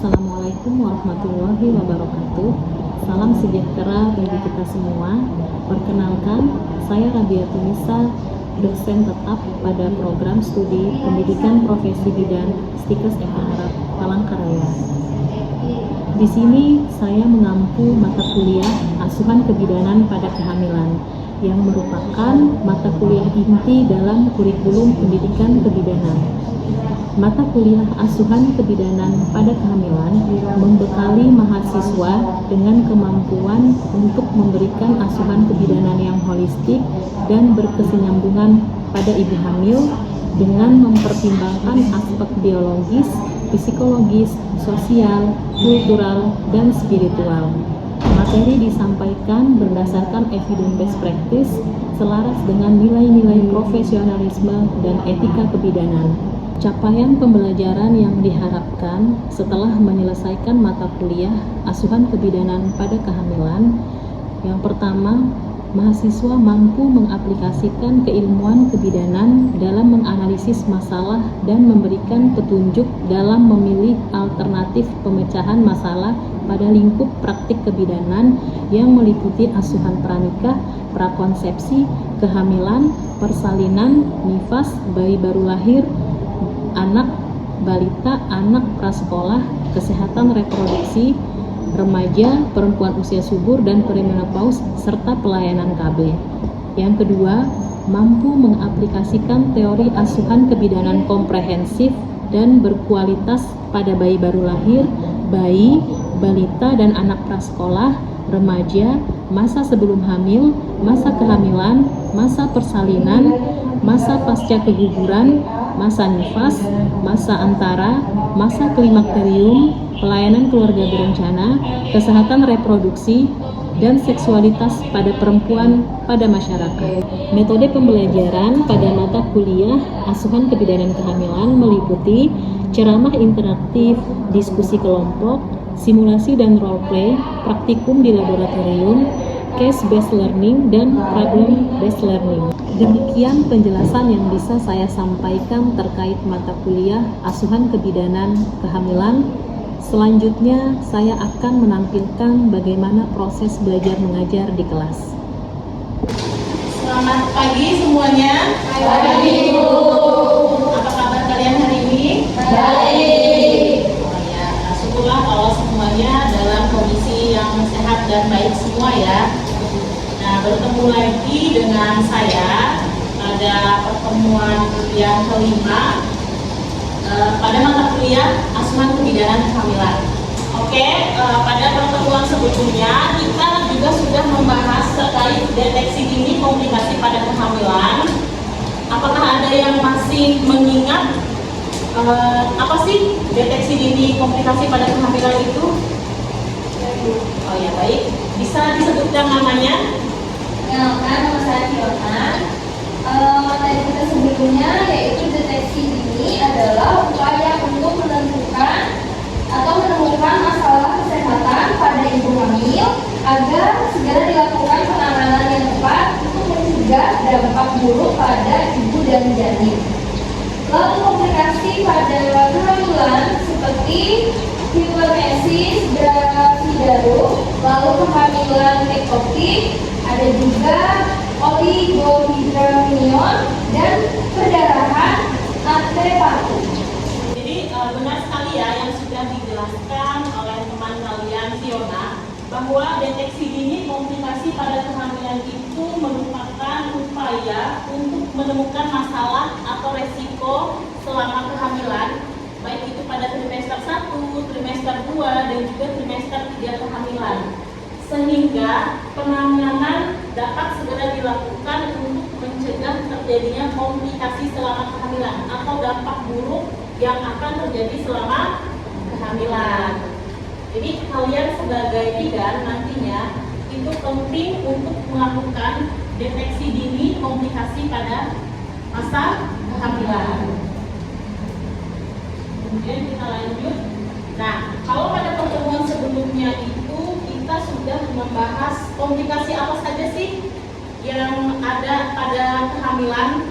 Assalamualaikum warahmatullahi wabarakatuh. Salam sejahtera bagi kita semua. Perkenalkan, saya Rabiatunisa, dosen tetap pada program studi Pendidikan Profesi Bidan Stikes FH Arab Palangkaraya. Di sini saya mengampu mata kuliah Asuhan Kebidanan pada Kehamilan yang merupakan mata kuliah inti dalam kurikulum pendidikan kebidanan. Mata kuliah Asuhan Kebidanan pada Kehamilan membekali mahasiswa dengan kemampuan untuk memberikan asuhan kebidanan yang holistik dan berkesinambungan pada ibu hamil dengan mempertimbangkan aspek biologis, psikologis, sosial, kultural, dan spiritual. Materi disampaikan berdasarkan evidence-based practice selaras dengan nilai-nilai profesionalisme dan etika kebidanan. Capaian pembelajaran yang diharapkan setelah menyelesaikan mata kuliah Asuhan Kebidanan pada Kehamilan. Yang pertama, mahasiswa mampu mengaplikasikan keilmuan kebidanan dalam menganalisis masalah dan memberikan petunjuk dalam memilih alternatif pemecahan masalah pada lingkup praktik kebidanan yang meliputi asuhan pranikah, prakonsepsi, kehamilan, persalinan, nifas, bayi baru lahir, anak balita, anak prasekolah, kesehatan reproduksi, remaja, perempuan usia subur dan perimenopause, serta pelayanan KB. Yang kedua, mampu mengaplikasikan teori asuhan kebidanan komprehensif dan berkualitas pada bayi baru lahir, bayi, balita dan anak prasekolah, remaja, masa sebelum hamil, masa kehamilan, masa persalinan, masa pasca keguguran, masa nifas, masa antara, masa klimakterium, pelayanan keluarga berencana, kesehatan reproduksi, dan seksualitas pada perempuan pada masyarakat. Metode pembelajaran pada mata kuliah Asuhan Kebidanan Kehamilan meliputi ceramah interaktif, diskusi kelompok, simulasi dan role play, praktikum di laboratorium, case-based learning, dan problem-based learning. Demikian penjelasan yang bisa saya sampaikan terkait mata kuliah Asuhan Kebidanan Kehamilan. Selanjutnya, saya akan menampilkan bagaimana proses belajar mengajar di kelas. Selamat pagi semuanya. Pagi Ibu. Apa kabar kalian hari ini? Baik. Oh ya, syukurlah kalau semuanya dalam kondisi yang sehat dan baik semua ya. Nah, bertemu lagi dengan saya pada pertemuan yang kelima pada mata kuliah Asuhan Kebidanan Kehamilan. Oke, pada pertemuan sebelumnya kita juga sudah membahas terkait deteksi dini komplikasi pada kehamilan. Apakah ada yang masih mengingat apa sih deteksi dini komplikasi pada kehamilan itu? Oh ya, baik. Bisa disebutkan namanya? Kenalkan, nama saya Fiona. Materi kita sebelumnya yaitu deteksi dini adalah upaya untuk menentukan atau menemukan masalah kesehatan pada ibu hamil agar segera dilakukan penanganan yang tepat untuk mencegah dampak buruk pada ibu dan janin. Lalu komplikasi pada kehamilan seperti hipermesis, gravidarum, lalu kehamilan ektopik, ada juga oligohydramnion dan perdarahan antepartum. Jadi benar sekali ya yang sudah dijelaskan oleh teman kalian Fiona bahwa deteksi dini komplikasi pada kehamilan itu merupakan upaya untuk menemukan masalah atau resiko selama kehamilan, baik itu pada trimester 1, trimester 2, dan juga trimester 3 kehamilan, sehingga penanganan dapat segera dilakukan untuk mencegah terjadinya komplikasi selama kehamilan atau dampak buruk yang akan terjadi selama kehamilan. Jadi kalian sebagai bidan nantinya itu penting untuk melakukan deteksi dini komplikasi pada masa kehamilan. Kemudian kita lanjut. Nah, kalau pada pertemuan sebelumnya itu kita sudah membahas komplikasi apa saja sih yang ada pada kehamilan.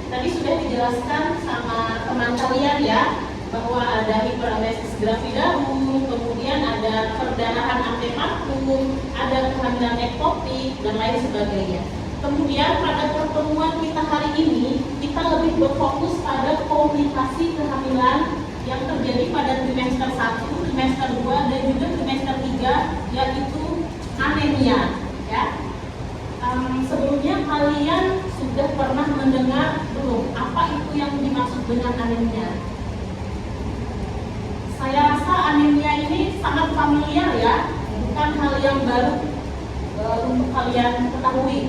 Tadi sudah dijelaskan sama teman kalian ya. bahwa ada hiperemesis gravidarum, kemudian ada perdarahan antepartum, ada kehamilan ektopik, dan lain sebagainya. Kemudian pada pertemuan kita hari ini, kita lebih berfokus pada komplikasi kehamilan yang terjadi pada trimester 1, trimester 2, dan juga trimester 3, yaitu anemia. Ya. Sebelumnya kalian sudah pernah mendengar belum apa itu yang dimaksud dengan anemia? Saya rasa anemia ini sangat familiar ya, bukan hal yang baru untuk kalian ketahui.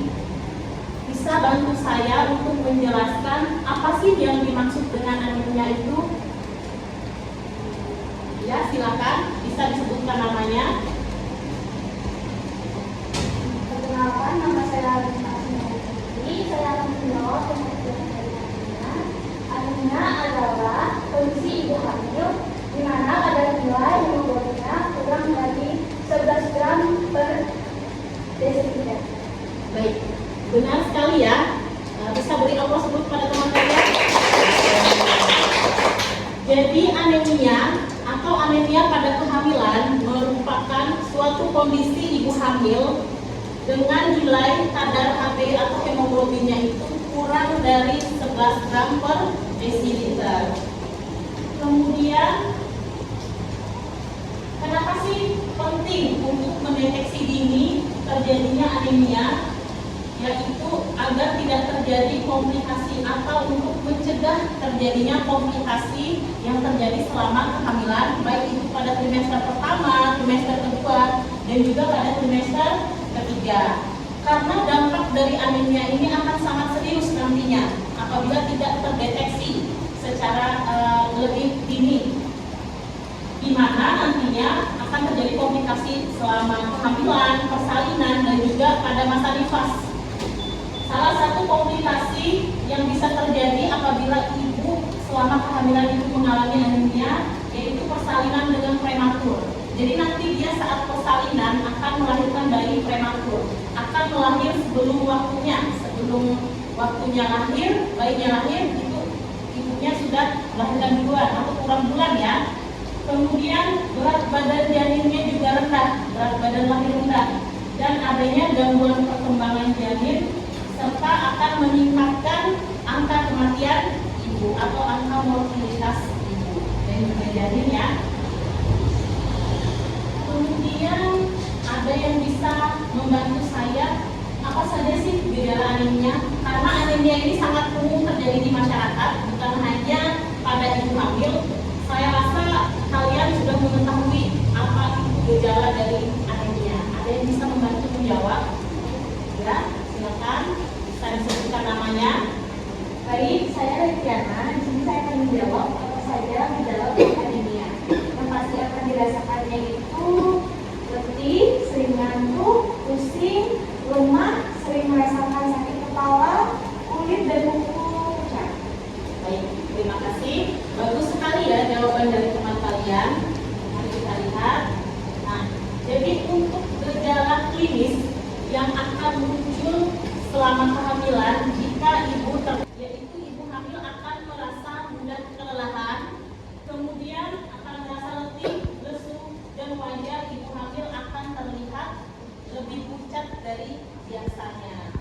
Bisa bantu saya untuk menjelaskan apa sih yang dimaksud dengan anemia itu? Ya, silakan, bisa disebutkan namanya. Perkenalkan, nama saya Rita Asmi. Saya akan menjawab pengertian dari anemia. Anemia adalah kondisi ibu hamil di mana kadar gula hemoglobinnya kurang dari 11 gram per desiliter. Baik, benar sekali ya. Bisa beri aplaus dulu pada teman kalian. Jadi anemia atau anemia pada kehamilan merupakan suatu kondisi ibu hamil dengan nilai kadar HB atau hemoglobinnya itu kurang dari 11 gram per desiliter. Kemudian, kenapa sih penting untuk mendeteksi dini terjadinya anemia? Yaitu agar tidak terjadi komplikasi atau untuk mencegah terjadinya komplikasi yang terjadi selama kehamilan, baik itu pada trimester pertama, trimester kedua, dan juga pada trimester ketiga. Karena dampak dari anemia ini akan sangat serius nantinya apabila tidak terdeteksi secara lebih dini, di mana nantinya akan terjadi komplikasi selama kehamilan, persalinan, dan juga pada masa nifas. Salah satu komplikasi yang bisa terjadi apabila ibu selama kehamilan itu mengalami anemia yaitu persalinan dengan prematur. Jadi nanti dia saat persalinan akan melahirkan bayi prematur, akan melahir sebelum waktunya lahir, bayinya lahir itu ibunya sudah melahirkan duluan atau kurang bulan ya. Kemudian berat badan janinnya juga rendah, berat badan lahir rendah, dan adanya gangguan perkembangan janin serta akan meningkatkan angka kematian ibu atau angka mortalitas ibu dan juga janin ya. Kemudian ada yang bisa membantu saya, apa saja sih gejala anemia? Karena anemia ini sangat umum terjadi di masyarakat, bukan hanya pada ibu hamil. Saya rasa kalian sudah mengetahui apa itu gejala dari anemia. Ada yang bisa membantu menjawab? Ya, silakan. Bisa disebutkan namanya. Baik, saya Retiana. Di sini saya akan menjawab apa saja gejala anemia. Yang pasti akan dirasakannya itu letih, sering ngantuk, pusing, lemah, sering merasakan sakit kepala, kulit dan kuku pucat. Baik, terima kasih. Bagus sekali ya jawaban dari teman kalian. Mari kita lihat. Nah, jadi untuk gejala klinis yang akan muncul selama kehamilan jika yaitu ibu hamil akan merasa mudah kelelahan, kemudian akan merasa letih, lesu, dan wajah ibu hamil akan terlihat lebih pucat dari biasanya.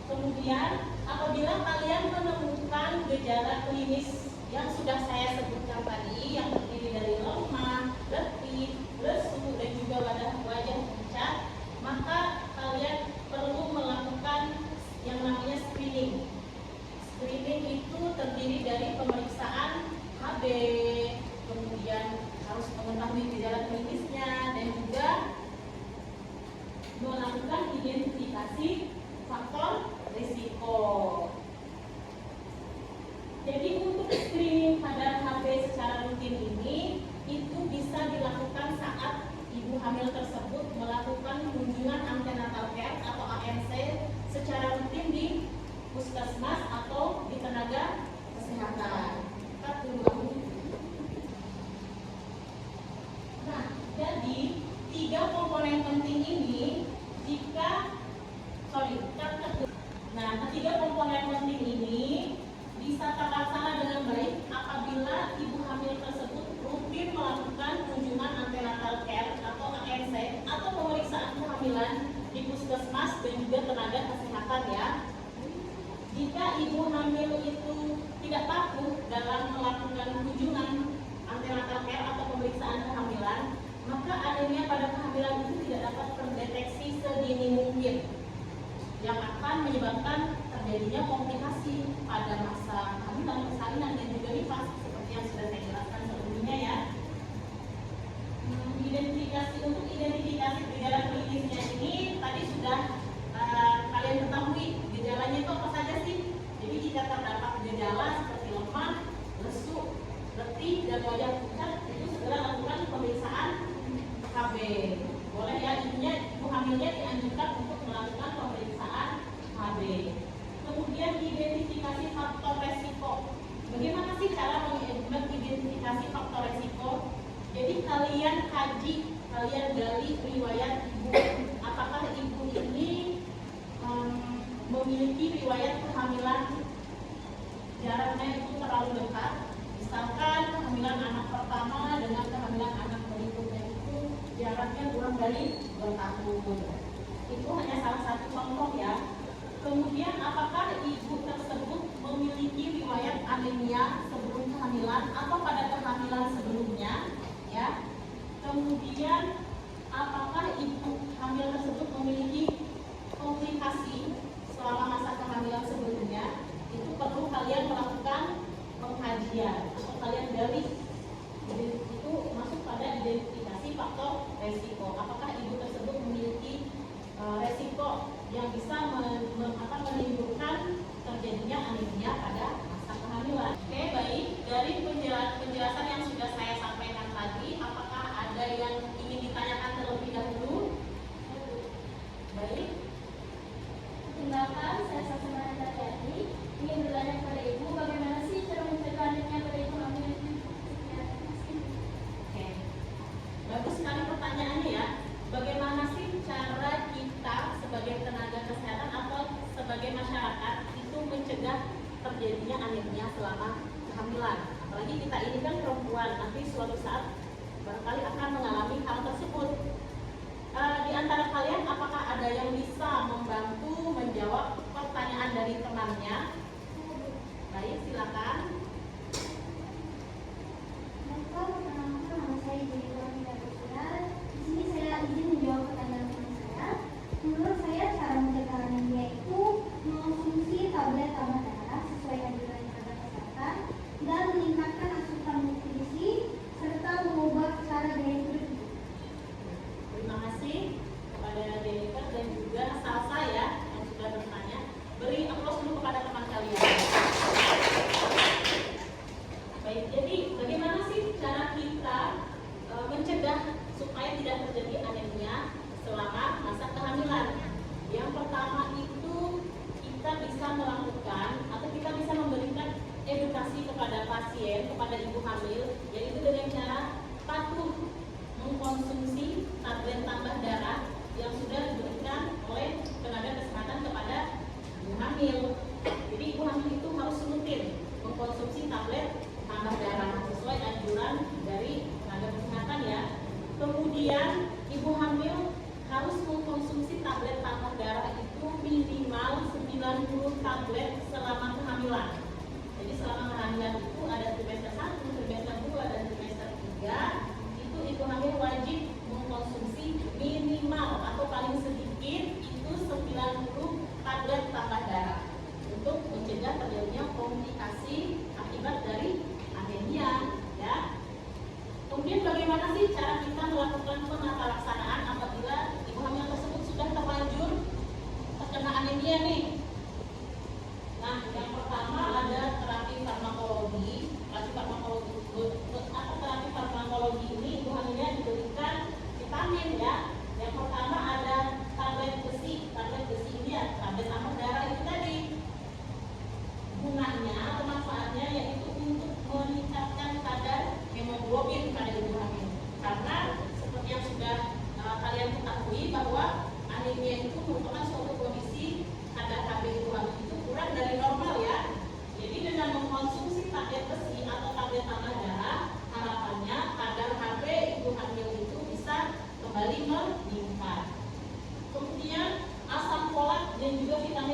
Kemudian apabila kalian menemukan gejala klinis yang sudah saya sebutkan tadi, yang terdiri dari lemah, letih, lesu, dan juga wajah pucat, maka kalian perlu melakukan yang namanya screening. Screening itu terdiri dari pemeriksaan HB, kemudian harus mengetahui gejala klinisnya, dan juga melakukan identifikasi faktor risiko. Jadi untuk screening kadar HB secara rutin ini itu bisa dilakukan saat ibu hamil tersebut melakukan kunjungan antenatal care atau ANC secara rutin di puskesmas atau di tenaga kesehatan. Kita tunggu. Nah, jadi 3 komponen penting ini ketiga komponen penting ini bisa terlaksana dengan baik apabila apabila ibu hamil tersebut rutin melakukan kunjungan antenatal care atau ANC atau pemeriksaan kehamilan di puskesmas dan juga tenaga kesehatan ya. Jika ibu hamil itu tidak patuh dalam melakukan kunjungan antenatal care atau pemeriksaan kehamilan, maka anemia pada kehamilan itu tidak dapat terdeteksi sedini mungkin, yang akan menyebabkan terjadinya komplikasi pada masa kehamilan, persalinan, dan juga nifas seperti yang sudah saya jelaskan sebelumnya ya. Untuk identifikasi gejala klinisnya ini tadi sudah kalian ketahui gejalanya itu apa saja sih. Jadi jika terdapat gejala seperti lemah, lesu, letih, dan wajah pucat, itu segera lakukan pemeriksaan KB. Boleh ya, ibu hamilnya dianjurkan untuk melakukan pemeriksaan KB. Kemudian identifikasi faktor resiko. Bagaimana sih cara mengidentifikasi faktor resiko? Jadi kalian kaji, kalian gali riwayat ibu. Apakah ibu ini memiliki riwayat kehamilan jaraknya itu terlalu dekat? Misalkan kehamilan anak pertama dengan kehamilan anak berikutnya itu jaraknya kurang dari 2 tahun. Itu hanya salah satu contoh ya. Kemudian apakah ibu tersebut memiliki riwayat anemia sebelum kehamilan atau pada kehamilan sebelumnya ya. Kemudian apakah ibu hamil tersebut memiliki komplikasi selama masa kehamilan sebelumnya? Itu perlu kalian melakukan pengkajian atau kalian gali. Itu masuk pada identifikasi faktor resiko. Apakah ibu tersebut memiliki resiko yang bisa menimbulkan terjadinya anemia pada masa kehamilan. Oke, baik. Dari penjelasan yang sudah saya sampaikan tadi, apakah ada yang ingin ditanyakan terlebih dahulu? Baik. Perkenalkan, saya Sasana Tatiani. Ingin bertanya kepada Ibu, bagaimana sih cara mencegah anemia pada ibu hamil? Oke, bagus sekali pertanyaannya ya. Bagaimana sih cara kita sebagai tenaga kesehatan atau sebagai masyarakat itu mencegah terjadinya anemia selama kehamilan? Apalagi kita ini kan perempuan, nanti suatu saat barangkali akan mengalami hal tersebut. Di antara kalian apakah ada yang bisa membantu menjawab pertanyaan dari temannya? Baik, silakan. Perkenalkan, nama saya Jessica Fitriana. Di sini saya izin menjawab pertanyaan teman saya. Menurut saya cara mencegah anemia itu mengonsumsi tablet tambah darah sesuai anjuran tenaga kesehatan dan meningkatkan asupan nutrisi serta mengubah cara gaya hidup. Terima kasih kepada Jennifer dan juga Salsa ya yang sudah bertanya. Beri aplaus dulu kepada teman kalian. Baik, jadi bagaimana sih cara kita mencegah supaya tidak terjadi anemia selama masa kehamilan? Yang pertama itu kita bisa melakukan atau kita bisa memberikan edukasi kepada pasien, kepada ibu hamil, yaitu dengan cara patuh mengkonsumsi tablet tambah darah yang sudah diberikan oleh tenaga kesehatan kepada ibu hamil. Jadi ibu hamil itu harus rutin mengkonsumsi tablet tambah darah sesuai anjuran dari tenaga kesehatan ya. Kemudian ibu hamil harus mengkonsumsi tablet tambah darah itu minimal 90 tablet selama kehamilan. Jadi selama kehamilan itu ada trimester 1, trimester 2, dan trimester 3. Ibu hamil wajib mengkonsumsi minimal atau paling sedikit itu 90 tablet tambah darah untuk mencegah terjadinya komplikasi akibat dari anemia ya. Kemudian bagaimana sih cara kita melakukan penata laksanaan apabila ibu hamil tersebut sudah terlanjur terkena anemia nih? Nah,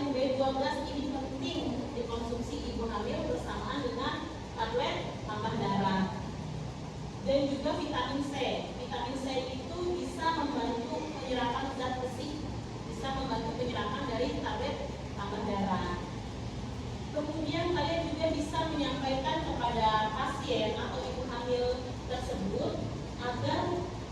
vitamin B12 ini penting dikonsumsi ibu hamil bersamaan dengan tablet tambah darah. Dan juga vitamin C. Vitamin C itu bisa membantu penyerapan zat besi, bisa membantu penyerapan dari tablet tambah darah. Kemudian kalian juga bisa menyampaikan kepada pasien atau ibu hamil tersebut agar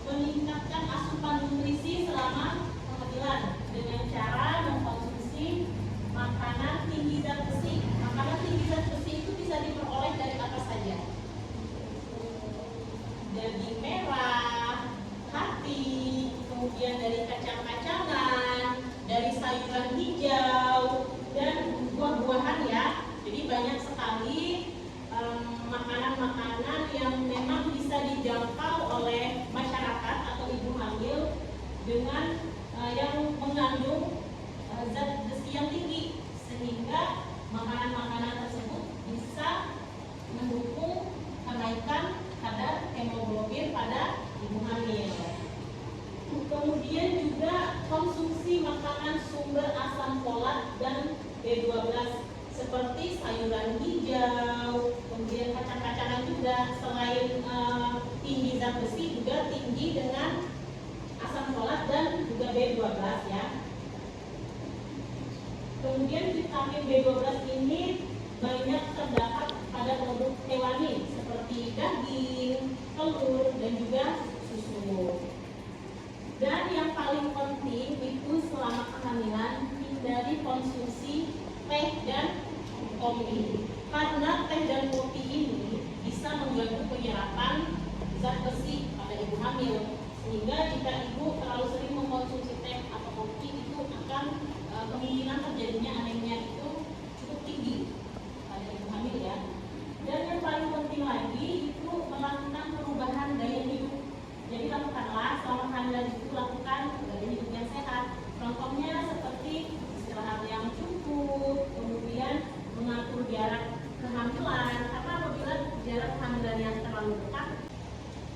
meningkatkan asupan nutrisi selama kehamilan dengan cara mengkonsumsi makanan tinggi zat besi. Makanan tinggi zat besi itu bisa diperoleh dari apa saja? Daging merah, hati, kemudian dari kacang-kacangan, dari sayuran hijau, dan buah-buahan ya. Jadi banyak sekali makanan-makanan yang memang bisa dijangkau oleh masyarakat atau ibu hamil dengan yang mengandung zat besi yang tinggi, sehingga makanan-makanan tersebut bisa mendukung kenaikan kadar hemoglobin pada ibu hamil. Kemudian juga konsumsi makanan sumber asam folat dan B12 seperti sayuran hijau, kemudian kacang-kacangan juga. Selain tinggi zat besi juga tinggi dengan asam folat dan juga B12 ya. Kemudian vitamin B12 ini banyak terdapat pada produk hewani seperti daging, telur, dan juga susu. Dan yang paling penting itu selama kehamilan hindari konsumsi teh dan kopi, karena teh dan kopi ini bisa mengganggu penyerapan zat besi pada ibu hamil, sehingga jika ibu terlalu sering mengkonsumsi teh atau kopi itu akan kemungkinan terjadinya anemia itu cukup tinggi pada ibu hamil ya. Dan yang paling penting lagi itu melakukan perubahan gaya hidup. Jadi lakukanlah selama kehamilan itu lakukan gaya hidup yang sehat. Contohnya seperti istirahat yang cukup, kemudian mengatur jarak kehamilan, karena apabila jarak kehamilan yang terlalu dekat.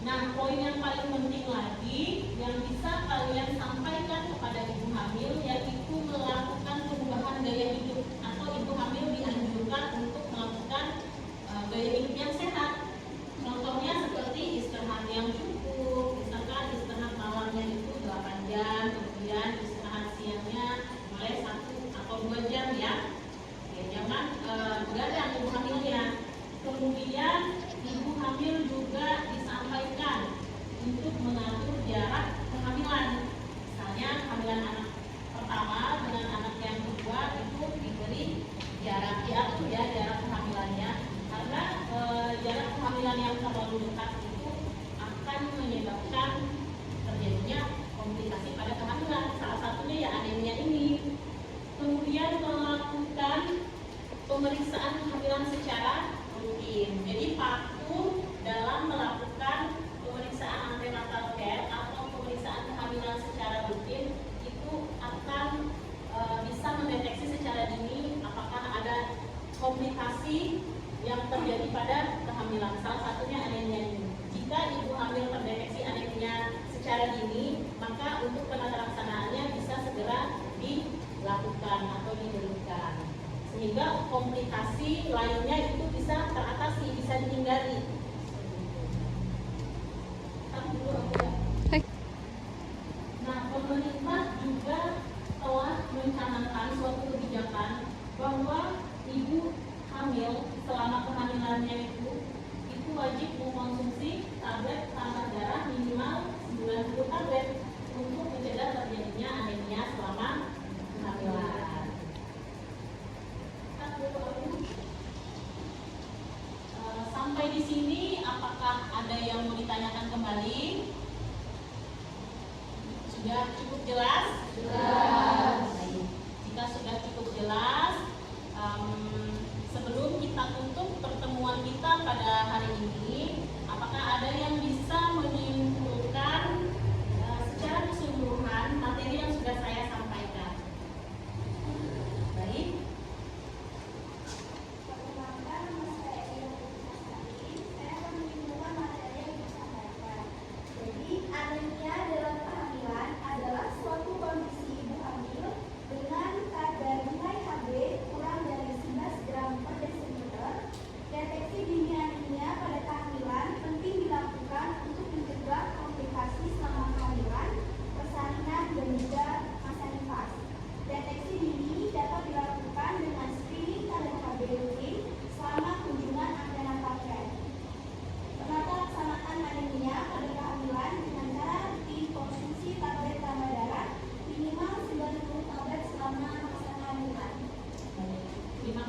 Nah, poin yang paling penting lagi yang bisa kalian sampaikan kepada ibu hamil yaitu melakukan perubahan gaya hidup, atau ibu hamil dianjurkan untuk melakukan gaya hidup yang sehat. Contohnya seperti istirahat yang cukup, misalkan istirahat malamnya itu 8 jam, kemudian istirahat siangnya boleh 1 atau 2 jam ya. Ya, jangan begadang ibu hamilnya. Kemudian ibu hamil juga disampaikan untuk mengatur jarak kehamilan. Misalnya kehamilan anak pertama dengan anak yang kedua itu diberi jarak, diatur ya jarak kehamilannya, karena jarak kehamilan yang terlalu dekat itu akan menyebabkan terjadinya komplikasi pada kehamilan. Salah satunya ya anemia ini. Kemudian melakukan pemeriksaan kehamilan secara rutin. Jadi patuh dalam melakukan pemeriksaan antenatal care atau pemeriksaan kehamilan secara rutin itu akan bisa mendeteksi secara dini apakah ada komplikasi yang terjadi pada kehamilan. Salah satunya anemia ini. Jika ibu hamil terdeteksi anemia secara dini, maka untuk penataraksanaannya bisa segera dilakukan atau diberikan, sehingga komplikasi lainnya itu bisa teratasi, bisa dihindari. Nah, pemerintah juga telah mencanangkan suatu kebijakan bahwa ibu hamil selama kehamilannya itu wajib mengkonsumsi tablet tambah darah minimal 90 tablet untuk mencegah terjadinya anemia selama kehamilan. Sampai di sini apakah ada yang mau ditanyakan kembali? Sudah cukup jelas? Jelas. Jika sudah cukup jelas, sebelum kita tutup pertemuan kita pada hari ini, apakah ada yang bisa menyimpulkan secara keseluruhan materi yang sudah saya sampaikan? Baik. Perkenalkan, nama saya Ira Putri. Saya akan menyimpulkan materi yang disampaikan. Jadi, anemia dalam kehamilan adalah suatu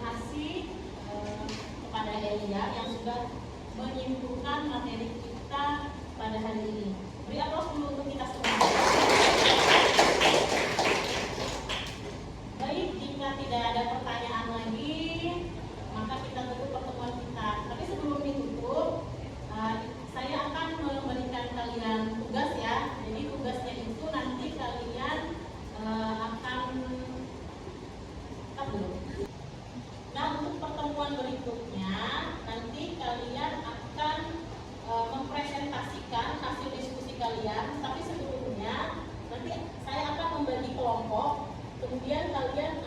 kasih kepada Elia yang sudah menyimpulkan materi kita pada hari ini. Beri aplaus dulu untuk kita semua. Baik, jika tidak ada pertanyaan lagi, maka kita tutup pertemuan kita. Tapi sebelum ditutup, saya akan memberikan kalian tugas ya. Jadi tugasnya itu nanti kalian akan Nah, untuk pertemuan berikutnya nanti kalian akan mempresentasikan hasil diskusi kalian. Tapi sebelumnya nanti saya akan membagi kelompok, kemudian kalian